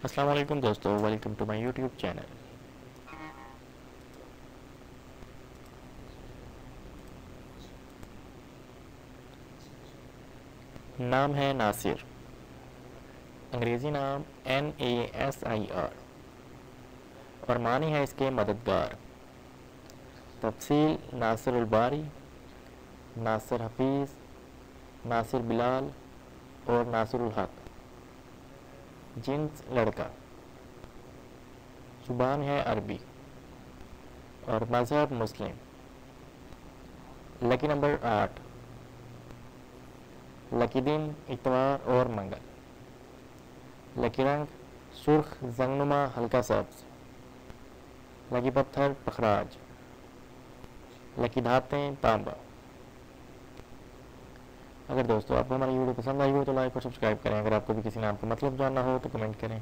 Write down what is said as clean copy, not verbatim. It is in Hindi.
अस्सलाम वालेकुम दोस्तों, welcome to my YouTube channel. नाम है नासिर, अंग्रेज़ी नाम NASIR और मानी है इसके मददगार। तफसील नासिरुल बारी, नासिर हफीज़, नासिर बिलाल और नासिरुल हक। जिन्स लड़का, ज़ुबान है अरबी और मज़हब मुस्लिम। लकी नंबर 8, लकी दिन इतवार और मंगल। लकी रंग सुर्ख जंगनुमा हल्का सब्ज। लकी पत्थर पखराज। लकी धातें तांबा। अगर दोस्तों आपको हमारी वीडियो पसंद आई हो तो लाइक और सब्सक्राइब करें। अगर आपको भी किसी नाम का मतलब जानना हो तो कमेंट करें।